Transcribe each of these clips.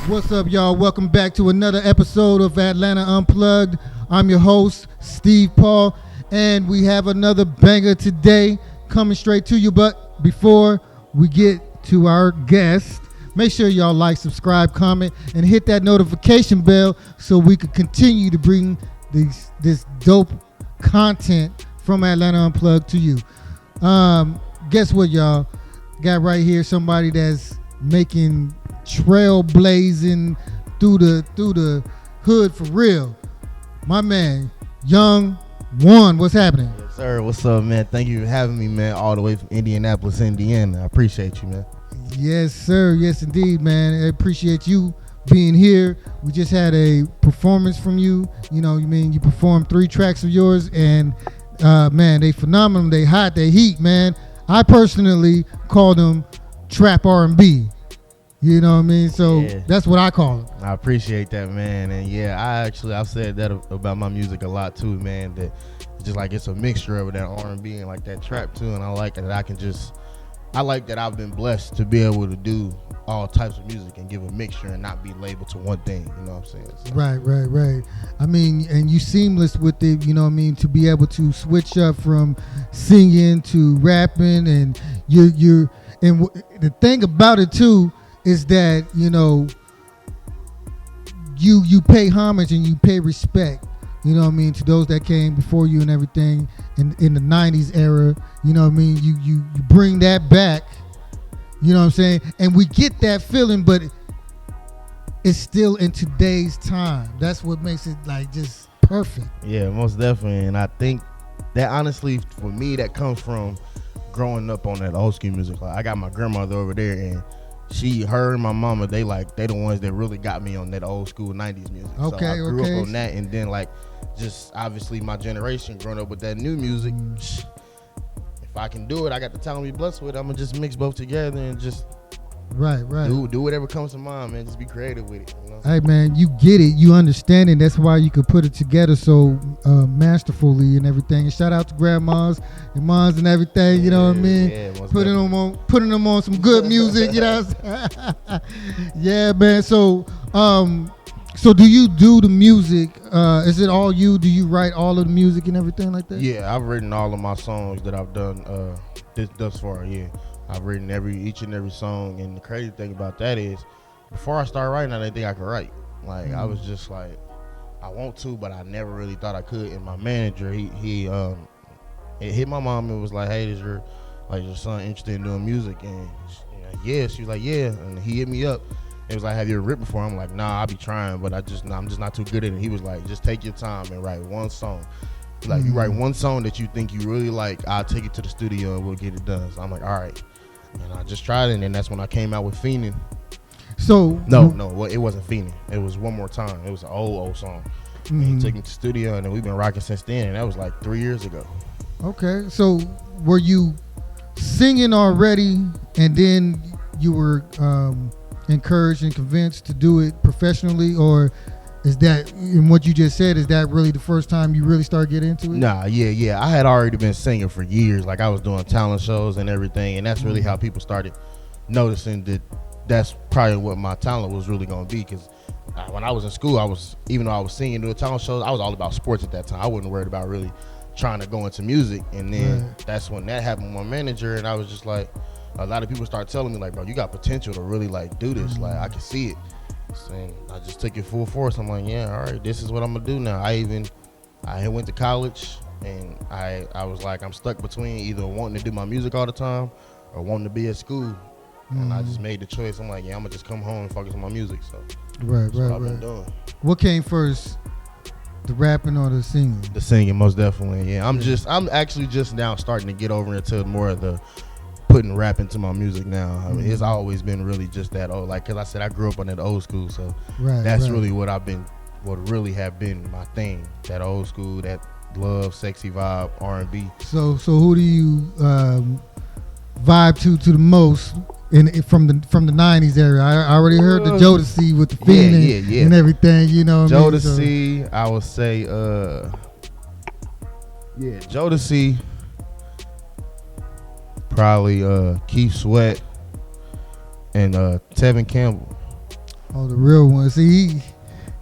What's up, y'all? Welcome back to another episode of Atlanta Unplugged. I'm your host, Steve Paul, and we have another banger today coming straight to you. But before we get to our guest, make sure y'all like, subscribe, comment, and hit that notification bell so we can continue to bring this dope content from Atlanta Unplugged to you. Guess what, y'all? Got right here somebody that's making trailblazing through the hood for real. My man, Young Juan, what's happening? Yes, sir. What's up, man? Thank you for having me, man, all the way from Indianapolis, Indiana. I appreciate you, man. Yes, sir. Yes, indeed, man. I appreciate you being here. We just had a performance from you. You performed 3 tracks of yours, and man, they phenomenal. They hot. They heat, man. I personally call them trap R&B. You know what I mean? So yeah, that's what I call it. I appreciate that, man. And yeah, I've said that about my music a lot too, man. That just like it's a mixture of that R&B and like that trap too. And I like that I like that I've been blessed to be able to do all types of music and give a mixture and not be labeled to one thing. You know what I'm saying? So. Right. I mean, and you seamless with it. You know what I mean? To be able to switch up from singing to rapping, and you're and the thing about it too is that you pay homage and you pay respect, you know what I mean, to those that came before you and everything in the 90s era. You know what I mean, you bring that back, you know what I'm saying, and we get that feeling, but it's still in today's time. That's what makes it like just perfect. Yeah, most definitely. And I think that honestly for me that comes from growing up on that old school music. Like I got my grandmother over there, and her and my mama, they the ones that really got me on that old school 90s music. So I grew up on that, and then just obviously my generation growing up with that new music. If I can do it, I got the talent to be blessed with. I'm gonna just mix both together and just right. Do whatever comes to mind, man. Just be creative with it. You know? Hey man, you get it, you understand it. That's why you could put it together so masterfully and everything. And shout out to grandmas and moms and everything. You know what I mean? Yeah, putting them on some good music. You know what I'm saying? Yeah, man. So do you do the music? Is it all you? Do you write all of the music and everything like that? Yeah, I've written all of my songs that I've done thus far. Yeah. I've written each and every song, and the crazy thing about that is, before I started writing, I didn't think I could write. I was just like, I want to, but I never really thought I could. And my manager, he hit my mom and was like, "Hey, is your son interested in doing music?" And yeah, she was like, "Yeah." And he hit me up. It was like, "Have you ever written before?" I'm like, "Nah, I'll be trying, but I'm just not too good at it." He was like, "Just take your time and write one song. You write one song that you think you really like, I'll take it to the studio and we'll get it done." So I'm like, all right. And I just tried it, and that's when I came out with Fiendin'. So no, it wasn't Fiendin'. It was One More Time. It was an old song. And he took me to the studio, and then we've been rocking since then, and that was like 3 years ago. Okay. So were you singing already, and then you were encouraged and convinced to do it professionally, or is that, in what you just said, is that really the first time you really started getting into it? Nah, yeah. I had already been singing for years. I was doing talent shows and everything, and that's really how people started noticing that that's probably what my talent was really going to be. Because when I was in school, even though I was singing, doing talent shows, I was all about sports at that time. I wasn't worried about really trying to go into music. And then that's when that happened with my manager, and I was just like, a lot of people started telling me, like, bro, you got potential to really do this. I can see it. And I just took it full force. I'm like, yeah, all right, this is what I'm gonna do now. I went to college, and I was like, I'm stuck between either wanting to do my music all the time or wanting to be at school. And I just made the choice. I'm like, yeah, I'm gonna just come home and focus on my music. So that's what I've been doing. What came first, the rapping or the singing? The singing, most definitely. Yeah, I'm actually just now starting to get over into more of the putting rap into my music now. I mean, it's always been really just that old, cause I said I grew up on that old school, so that's really what really have been my thing. That old school, that love, sexy vibe, R&B. So who do you vibe to the most from the 90s era? I already heard the Jodeci with the Fiendin' and everything, you know what I mean? Jodeci, I would say Jodeci. Probably Keith Sweat and Tevin Campbell. Oh, the real one. See,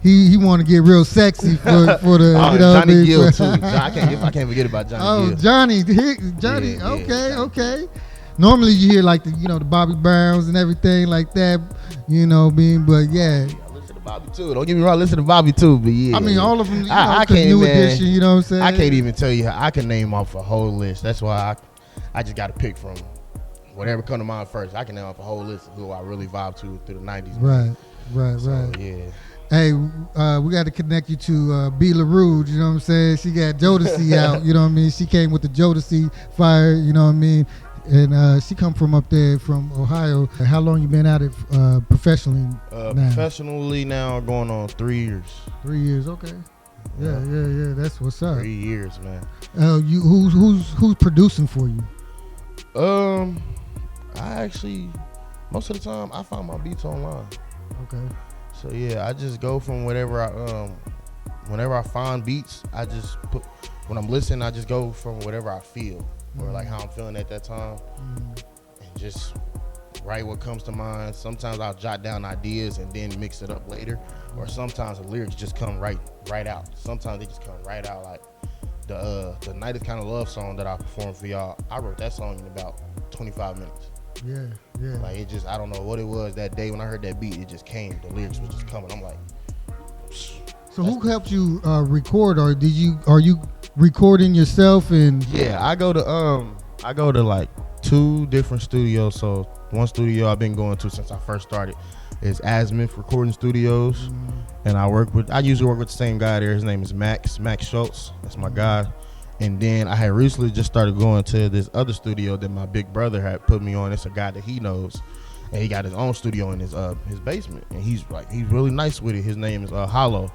he want to get real sexy for the Oh, you know what I Johnny mean? Gill too. I can't forget about Johnny Gill. Johnny. Yeah, Okay, Johnny. okay. Normally you hear like the Bobby Browns and everything like that, but yeah. I listen to Bobby too. Don't get me wrong, I listen to Bobby too, but yeah. I mean, all of them, I can't, new man. edition, you know what I'm saying? I can't even tell you how I can name off a whole list. That's why I just got to pick from whatever come to mind first. I can name off a whole list of who I really vibe to through the 90s. Right. Yeah. Hey, we got to connect you to B. LaRue, you know what I'm saying? She got Jodeci out, you know what I mean? She came with the Jodeci fire, you know what I mean? And she come from up there from Ohio. How long you been at it professionally now? Professionally now going on 3 years. 3 years, okay. Yeah. That's what's up. 3 years, man. Who's producing for you? I actually, most of the time, I find my beats online. Okay. So yeah, I just go from whenever I find beats, I just put, when I'm listening, I just go from whatever I feel or like how I'm feeling at that time, and just write what comes to mind. Sometimes I'll jot down ideas and then mix it up later, or sometimes the lyrics just come right out. Sometimes they just come right out. Like the Night Is Kinda Love song that I performed for y'all, I wrote that song in about 25 minutes. Yeah. Like it just, I don't know what it was that day when I heard that beat, it just came. The lyrics was just coming. I'm like, so who helped you record, or are you recording yourself? And yeah, I go to like 2 different studios. So one studio I've been going to since I first started is Azimuth Recording Studios, and I usually work with the same guy there. His name is Max Schultz. That's my guy. And then I had recently just started going to this other studio that my big brother had put me on. It's a guy that he knows, and he got his own studio in his basement, and he's really nice with it. His name is Hollow,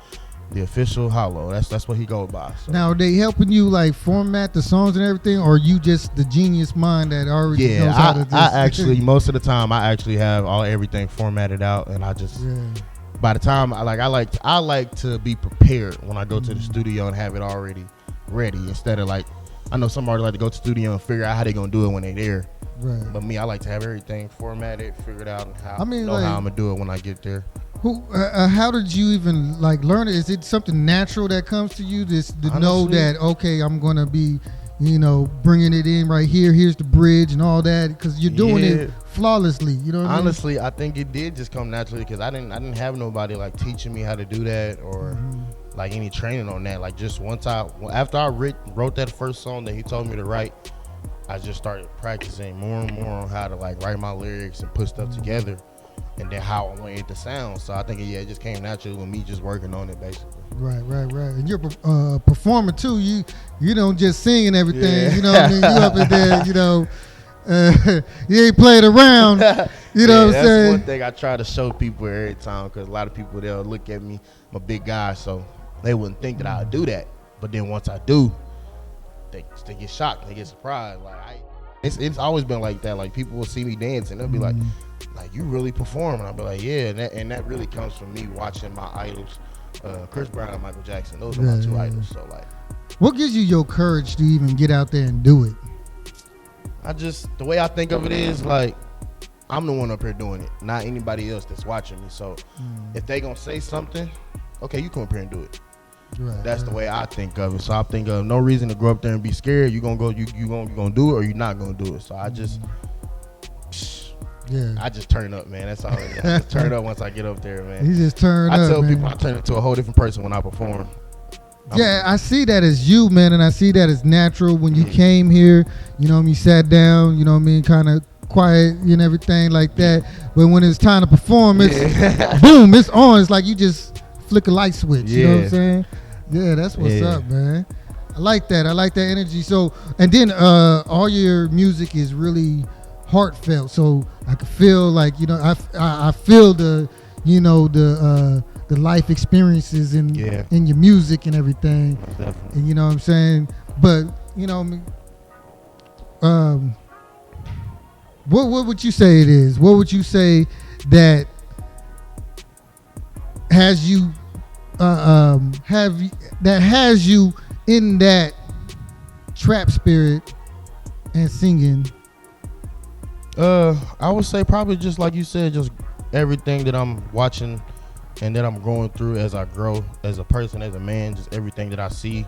the official Hollow. That's what he goes by. So. Now, are they helping you like format the songs and everything, or are you just the genius mind that already knows how to just... I actually, most of the time, I actually have everything formatted out, and I just by the time I like to be prepared when I go to the studio and have it already ready, instead of like, I know some artists like to go to the studio and figure out how they're gonna do it when they're there. Right. But me, I like to have everything formatted, figured out, and how how I'm gonna do it when I get there. How did you even like learn it? Is it something natural that comes to you? To know that, okay, I'm gonna be, bringing it in right here. Here's the bridge and all that, because you're doing it flawlessly. You know what Honestly, I think it did just come naturally, because I didn't have nobody like teaching me how to do that, or like any training on that. Like just after I wrote that first song that he told me to write, I just started practicing more and more on how to like write my lyrics and put stuff together, and then how I wanted it to sound. So I think it just came naturally with me just working on it, basically. Right. And you're a performer too. You don't just sing and everything. Yeah. You know what I mean? You up in there, you ain't playing around. You know what I'm saying? That's one thing I try to show people every time, because a lot of people, they'll look at me, I'm a big guy, so they wouldn't think that I would do that. But then once I do, they get shocked, they get surprised. Like it's always been like that. Like people will see me dance and they'll be like you really perform, and I'll be like, yeah, and that really comes from me watching my idols, Chris Brown and Michael Jackson. Those are my 2 idols. So like, what gives you your courage to even get out there and do it? The way I think of it is like, I'm the one up here doing it, not anybody else that's watching me. So if they gonna say something, okay, you come up here and do it. Right, that's the way I think of it. So I think of no reason to go up there and be scared. You gonna go, you gonna do it, or you not gonna do it. So I just turn up, man. That's all. I just turn up once I get up there, man. You just turn up. I tell man. people I turn into a whole different person when I perform. I see that as you, man, and I see that as natural. When you came here, you sat down, kind of quiet and everything like that. But when it's time to perform, it's boom, it's on. It's like you just flick a light switch. You know what I'm saying? Yeah, that's what's up, man. I like that. I like that energy. So, and then all your music is really heartfelt. So I could feel like, I feel the, the life experiences in your music and everything. Definitely. And you know what I'm saying? But, what would you say it is? What would you say that has you has you in that trap spirit and singing? I would say probably just like you said, just everything that I'm watching and that I'm going through as I grow as a person, as a man, just everything that I see.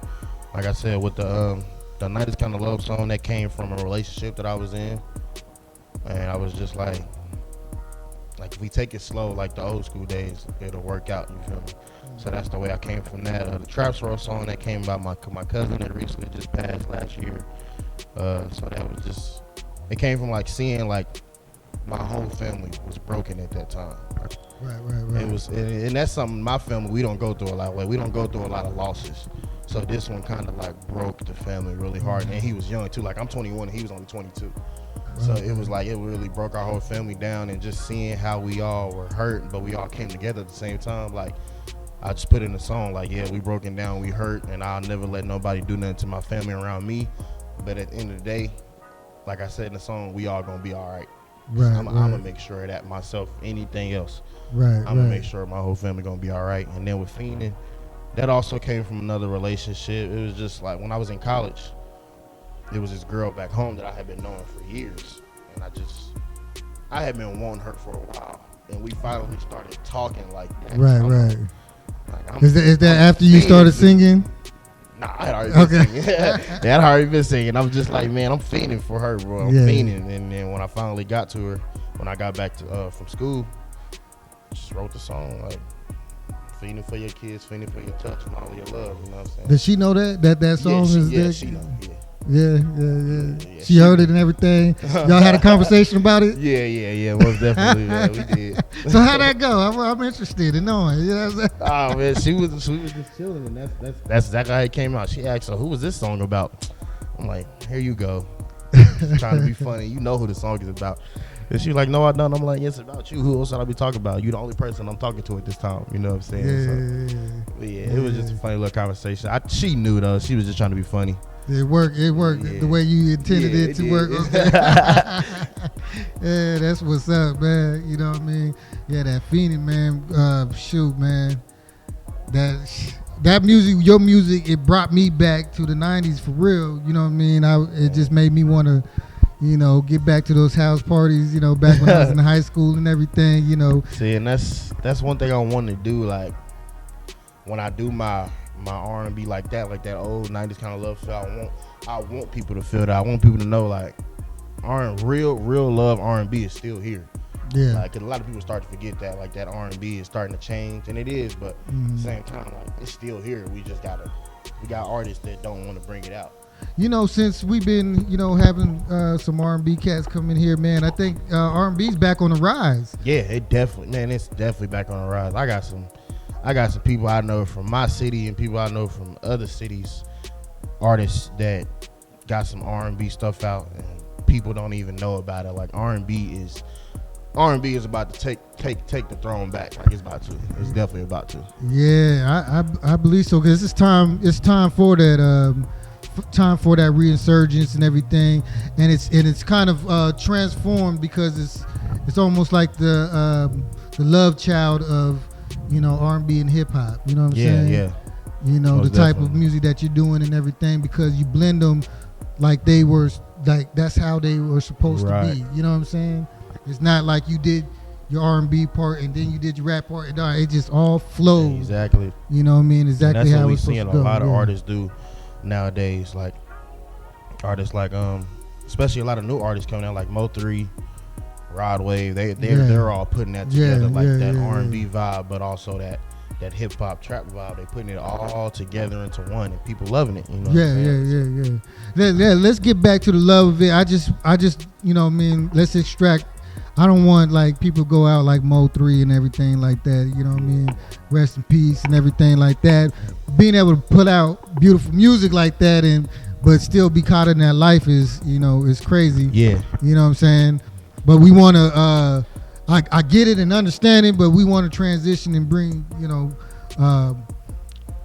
Like I said, with the Night Is Kind of Love song, that came from a relationship that I was in, and I was just like if we take it slow, like the old school days, it'll work out. You feel me? So that's the way I came from that. The Trap Swirl song that came by my cousin that recently just passed last year. So that was just, it came from like seeing like my whole family was broken at that time. Right. It was, and that's something my family, we don't go through a lot. Like, we don't go through a lot of losses. So this one kind of like broke the family really hard. And he was young too. Like, I'm 21 and he was only 22. So it was like, it really broke our whole family down, and just seeing how we all were hurt, but we all came together at the same time. Like, I just put in the song, like, yeah, we broken down, we hurt, and I'll never let nobody do nothing to my family around me. But at the end of the day, like I said in the song, we all gonna be all right. I'm gonna make sure of that myself. Anything else, I'm gonna make sure my whole family gonna be all right. And then with Fiendin', that also came from another relationship. It was just like when I was in college, there was this girl back home that I had been knowing for years, and I had been wanting her for a while, and we finally started talking like that. Right. Like, is that after you started singing? Nah, I had already been singing. Yeah, I had already been singing. I'm just like, man, I'm fiending for her, bro. I'm fiending. And then when I finally got to her, when I got back to from school, just wrote the song like, fiending for your kids, fiending for your touch, and all of your love. You know what I'm saying? Does she know that song is there? Yeah, she know. Yeah. She heard it and everything. Y'all had a conversation about it? Yeah, most definitely. Yeah, we did. So how'd that go? I'm interested in knowing. You know what I'm saying? Oh man, she was just chilling, and that's exactly how it came out. She asked, "So who was this song about?" I'm like, "Here you go." Trying to be funny. You know who the song is about. And she was like, "No, I don't." I'm like, "Yes, it's about you. Who else should I be talking about? You the only person I'm talking to at this time." You know what I'm saying? It was just a funny little conversation. She knew though. She was just trying to be funny. It worked the way you intended it to work. Okay. Yeah, that's what's up, man. You know what I mean? Yeah, that Fiendin', man. Shoot, man. That music, your music, it brought me back to the 90s for real. You know what I mean? It just made me want to, get back to those house parties, back when I was in high school and everything, See, and that's one thing I want to do. Like, when I do my R&B like that old 90s kind of love feel, I want people to feel that. I want people to know, like, real love R&B is still here. Yeah. Like, 'cause a lot of people start to forget that, like, that R&B is starting to change, and it is, but at the same time, like, it's still here. We got artists that don't want to bring it out. Since we've been, having some R&B cats come in here, man, I think R&B's back on the rise. Yeah, it's definitely back on the rise. I got some people I know from my city and people I know from other cities, artists that got some R&B stuff out and people don't even know about it. Like, R&B is about to take the throne back. Like, it's definitely about to. Yeah, I believe so, because it's time for that resurgence and everything, and it's kind of transformed, because it's almost like the love child of R&B and hip hop. You know what I'm saying? Yeah. Most the type definitely. of music that you're doing and everything, because you blend them like they were, like that's how they were supposed to be. You know what I'm saying? It's not like you did your R&B part and then you did your rap part. No, it just all flowed. Exactly. You know what I mean? Exactly. And that's how what it's we supposed seeing to a go. lot of artists do nowadays. Like, artists like especially a lot of new artists coming out, like Mo3, Rod Wave. They're all putting that together, that R&B vibe, but also that hip hop trap vibe. They putting it all together into one, and people loving it. You know. Yeah. Let's get back to the love of it. I just let's extract. I don't want like people go out like Mo3 and everything like that. You know what I mean? Rest in peace and everything like that. Being able to put out beautiful music like that but still be caught in that life is crazy. Yeah. You know what I'm saying? But we want to. I get it and understand it, but we want to transition and bring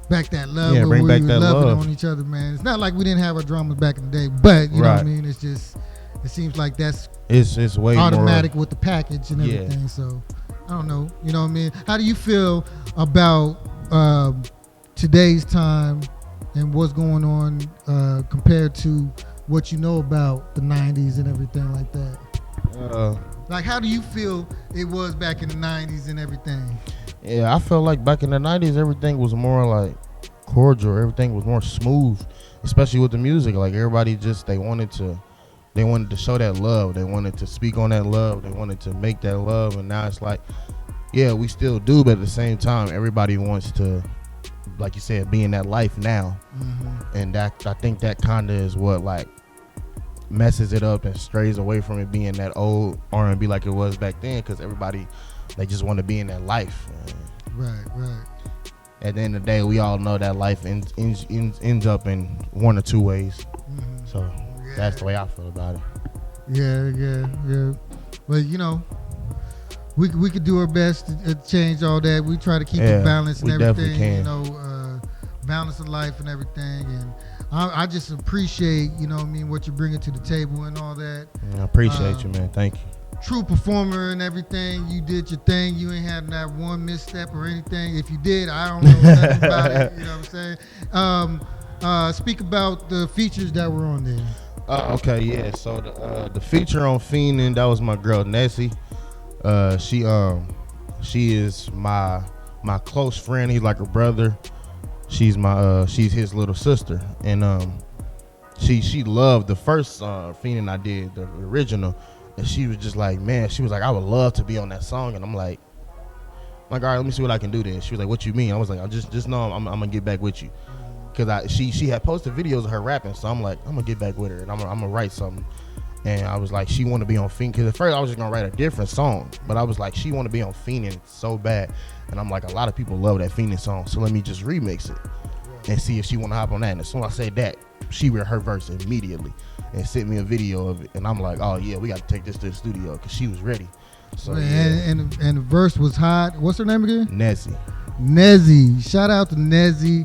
back that love. Yeah, bring back that love on each other, man. It's not like we didn't have our dramas back in the day, but you know what I mean. It's just, it seems like that's it's way automatic more with the package and everything. So I don't know. You know what I mean? How do you feel about today's time and what's going on compared to what you know about the 90s and everything like that? Like, how do you feel it was back in the 90s and everything? Yeah, I felt like back in the 90s, everything was more like cordial. Everything was more smooth, especially with the music. Like everybody just, they wanted to show that love. They wanted to speak on that love. They wanted to make that love. And now it's like, yeah, we still do, but at the same time, everybody wants to, like you said, be in that life now. And that, I think that kind of is what like messes it up and strays away from it being that old R&B like it was back then, because everybody, they just want to be in that life. Right. At the end of the day, we all know that life ends up in one or two ways. So that's the way I feel about it. Yeah. But you know, we could do our best to change all that. We try to keep it balanced and everything. Can. You know, balance of life and everything. And I just appreciate, you know what I mean, what you're bringing to the table and all that. I appreciate you, man. Thank you. True performer and everything. You did your thing. You ain't had not one misstep or anything. If you did, I don't know nothing about it. You know what I'm saying? Speak about the features that were on there. Okay, yeah. So the feature on Fiendin', that was my girl Nessie. She is my close friend. He's like a brother. She's his little sister, and she loved the first Fiendin' I did, the original. And she was just like, man, she was like, I would love to be on that song. And I'm like, all right, let me see what I can do then. She was like, what you mean? I was like, I just know I'm gonna get back with you. Cause she had posted videos of her rapping. So I'm like, I'm gonna get back with her and I'm gonna write something. And I was like, she wanna be on Fiendin'. Cause at first I was just gonna write a different song. But I was like, she wanna be on Fiendin' so bad. And I'm like, a lot of people love that Fiendin' song. So let me just remix it and see if she wanna hop on that. And as soon as I said that, she read her verse immediately and sent me a video of it, and I'm like, oh yeah, we got to take this to the studio, because she was ready. So and the verse was hot. What's her name again? Nessie. Shout out to Nessie.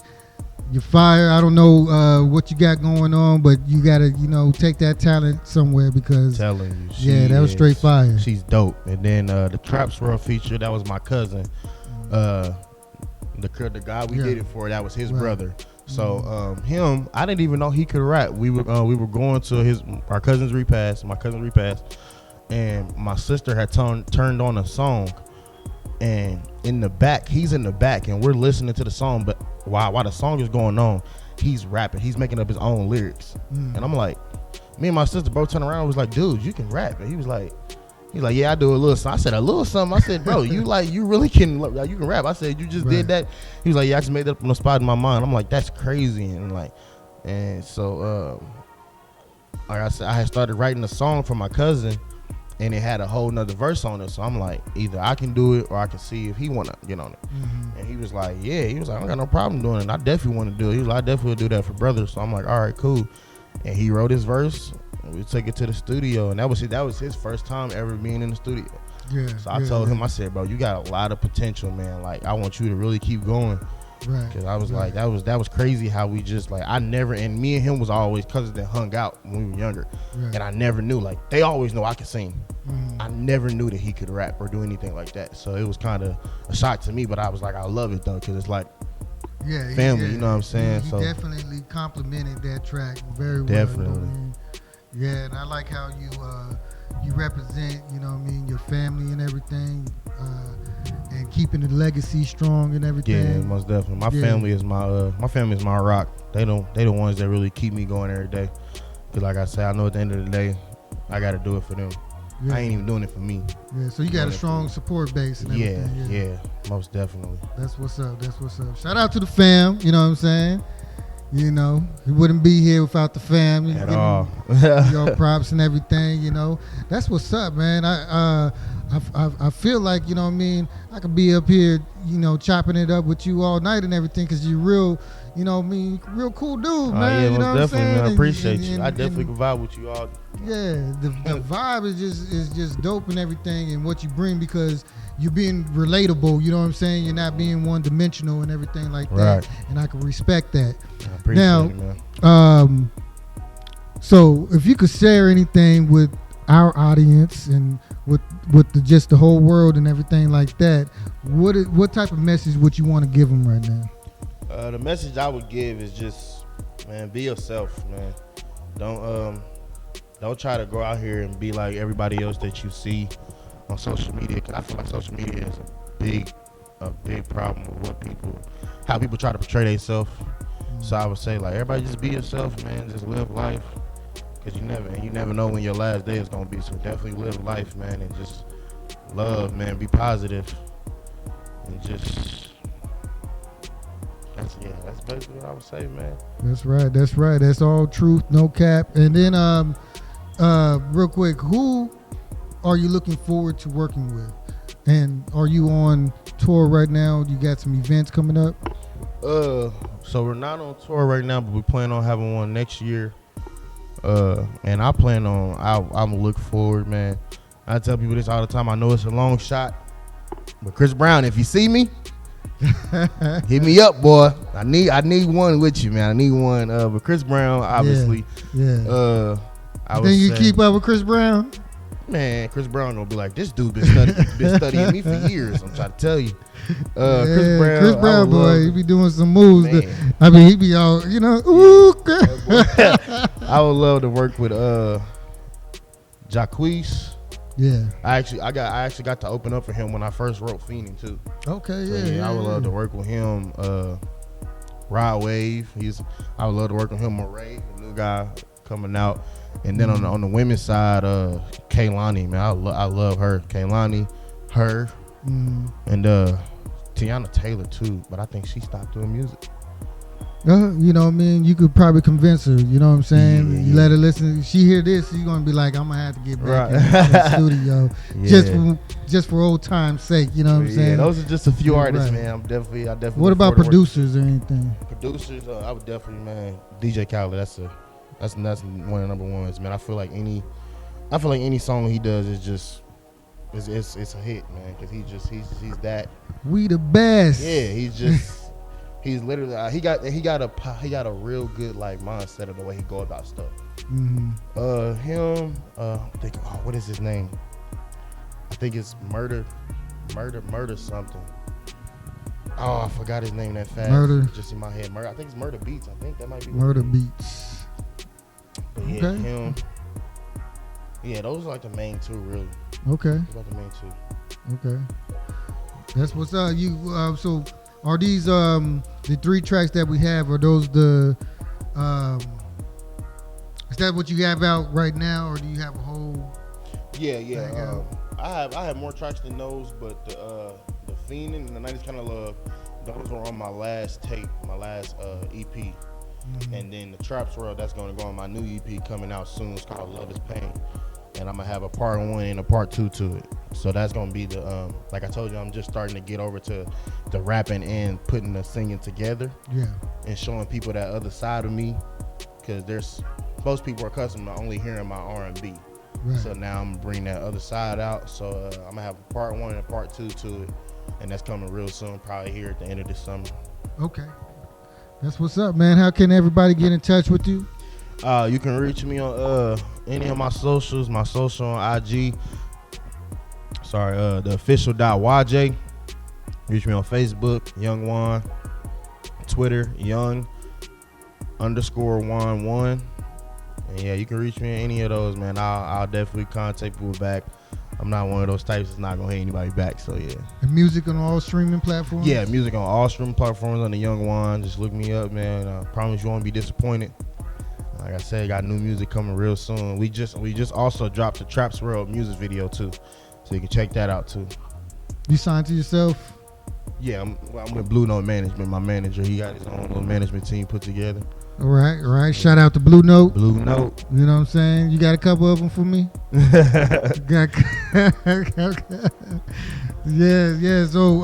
You're fire. I don't know what you got going on, but you gotta, you know, take that talent somewhere, because telling you, that was straight fire. She's dope. And then the Traps World feature, that was my cousin. The guy we did it for, that was his brother. So him, I didn't even know he could rap. We were going to our cousin's repast, and my sister had turned on a song, and he's in the back, and we're listening to the song, but while the song is going on, he's rapping, he's making up his own lyrics. And I'm like, me and my sister both turned around and was like, dude, you can rap. And he's like, yeah, I do a little something. I said, a little something? I said, bro, you really can rap. I said, you just did that? He was like, yeah, I just made that up on the spot in my mind. I'm like, that's crazy. And so like I said, I had started writing a song for my cousin, and it had a whole nother verse on it. So I'm like, either I can do it or I can see if he want to get on it. And he was like, yeah. He was like, I got no problem doing it. I definitely want to do it. He was like, I definitely will do that for brothers. So I'm like, all right, cool. And he wrote his verse. We took it to the studio, and that was his first time ever being in the studio. So I told him, I said, bro, you got a lot of potential, man. Like, I want you to really keep going. Because I was like, that was crazy how we just, like, and me and him was always cousins that hung out when we were younger. And I never knew, like, they always know I could sing. I never knew that he could rap or do anything like that. So it was kind of a shock to me, but I was like, I love it, though, because it's like, family, you know what I'm saying? He definitely complimented that track very well. Definitely. Yeah, and I like how you represent, you know what I mean, your family and everything, and keeping the legacy strong and everything. Yeah, most definitely. My family is my rock. They the ones that really keep me going every day. Cause like I said, I know at the end of the day, I got to do it for them. I ain't even doing it for me. Yeah, so you got a strong support base and everything. Yeah, most definitely. That's what's up. Shout out to the fam, you know what I'm saying? You know, he wouldn't be here without the family. At all. Your props and everything, you know. That's what's up, man. I feel like, you know what I mean, I could be up here, you know, chopping it up with you all night and everything, because you're real, you know what I mean, real cool dude, man. Yeah, you know most definitely, man. I appreciate you. I definitely can vibe with you all. Yeah, the vibe is just dope and everything, and what you bring, because you're being relatable, you know what I'm saying? You're not being one-dimensional and everything like that, and I can respect that. I appreciate it, man. So if you could share anything with our audience and with just the whole world and everything like that, what type of message would you want to give them right now? The message I would give is just, man, be yourself, man. Don't try to go out here and be like everybody else that you see. on social media, because I feel like social media is a big problem with how people try to portray themselves. So I would say, like, everybody just be yourself, man. Just live life, because you never know when your last day is gonna be. So definitely live life, man, and just love, man. Be positive, and just that's basically what I would say, man. That's right. That's all truth, no cap. And then real quick, who are you looking forward to working with? And are you on tour right now? You got some events coming up? So we're not on tour right now, but we plan on having one next year. And I'm looking forward, man. I tell people this all the time. I know it's a long shot, but Chris Brown, if you see me, hit me up, boy. I need one with you, man. I need one. But Chris Brown, obviously. Yeah. I Then you keep up with Chris Brown? Man, Chris Brown gonna be like, this dude been studying me for years. I'm trying to tell you. Chris Brown, boy, he be doing some moves. He be all, ooh. I would love to work with Jacquees. Yeah. I actually got to open up for him when I first wrote Fiending too. Okay, So, I would love to work with him. Rod Wave. I would love to work with him. Murray, the new guy coming out. And then on the women's side, Kaylani, man, I love her. Kaylani, her, and Tiana Taylor too. But I think she stopped doing music. You know what I mean? You could probably convince her, you know what I'm saying? Yeah. You let her listen. She hear this, she's going to be like, I'm going to have to get back in the studio just for old time's sake, you know what I'm saying? Yeah, those are just a few artists, man. I definitely. What about producers or anything? Producers, I would definitely, man. DJ Khaled, that's one of the number ones, man. I feel like any song he does is just it's a hit, man, because he's that. We the best. Yeah, he's literally he got a real good like mindset of the way he go about stuff. What is his name? I think it's murder something. Oh, I forgot his name that fast. Murder. Just in my head. Murder. I think it's Murder Beats. I think that might be Murder Beats. But yeah, okay. Him. Yeah, those are like the main two, really. Okay. Those are like the main two. Okay. That's what's up. So are these the 3 tracks that we have? Are those the is that what you have out right now, or do you have a whole? Yeah. I have more tracks than those, but the Fiending and the 90s Kind of Love, those were on my last tape, my last EP. And then the Traps World, that's going to go on my new EP coming out soon. It's called Love Is Pain. And I'm going to have a part 1 and a part 2 to it. So that's going to be the, like I told you, I'm just starting to get over to the rapping and putting the singing together. Yeah. And showing people that other side of me. Because most people are accustomed to only hearing my R&B. Right. So now I'm bringing that other side out. So I'm going to have a part 1 and a part 2 to it. And that's coming real soon, probably here at the end of this summer. Okay. That's what's up, man. How can everybody get in touch with you? You can reach me on any of my socials. My social on IG. The official.yj. Reach me on Facebook, Young Juan. Twitter, Young_Juan1. And yeah, you can reach me on any of those, man. I'll definitely contact people back. I'm not one of those types that's not gonna hit anybody back. So yeah. And music on all streaming platforms? Yeah, music on all streaming platforms under Young Juan. Just look me up, man. I promise you won't be disappointed. Like I said, got new music coming real soon. We just also dropped the Traps World music video too, so you can check that out too. You signed to yourself? Yeah, I'm with Blue Note Management. My manager, he got his own little management team put together. All right. Shout out to Blue Note. Blue Note. You know what I'm saying? You got a couple of them for me? Yeah. So,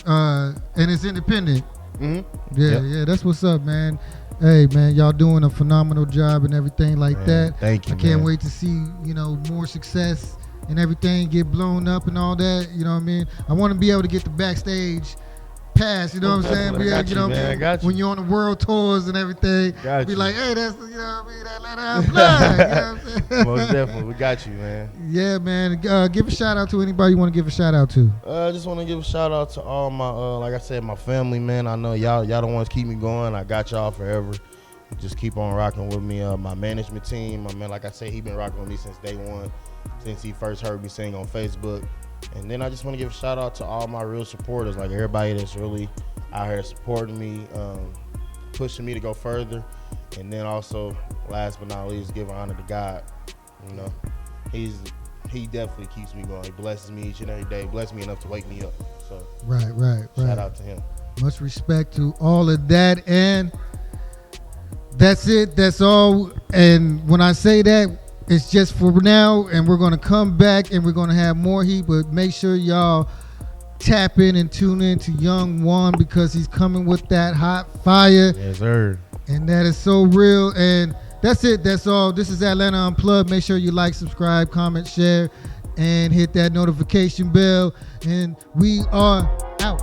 and it's independent. Mm-hmm. Yeah. That's what's up, man. Hey, man, y'all doing a phenomenal job and everything like that. Thank you. I can't wait to see, more success and everything get blown up and all that. You know what I mean? I want to be able to get the backstage pass, you know what I'm saying? When you're on the world tours and everything, be like, hey, that's, that Atlanta Unplugged. You know what I'm saying? Most definitely. We got you, man. Yeah, man. Give a shout out to anybody you want to give a shout out to. I just want to give a shout out to all my, like I said, my family, man. I know y'all the ones keep me going. I got y'all forever. Just keep on rocking with me. My management team, my man, like I said, he been rocking with me since day one. since he first heard me sing on Facebook. And then I just want to give a shout out to all my real supporters, like everybody that's really out here supporting me, pushing me to go further. And then also, last but not least, give honor to God. You know, he definitely keeps me going. He blesses me each and every day, blesses me enough to wake me up. So Right. Shout out to him. Much respect to all of that. And that's it. That's all. And when I say that, it's just for now. And we're going to come back and we're going to have more heat. But make sure y'all tap in and tune in to Young Juan, because he's coming with that hot fire. Yes, sir. And that is so real. And that's it. That's all. This is Atlanta Unplugged. Make sure you like, subscribe, comment, share, and hit that notification bell. And we are out.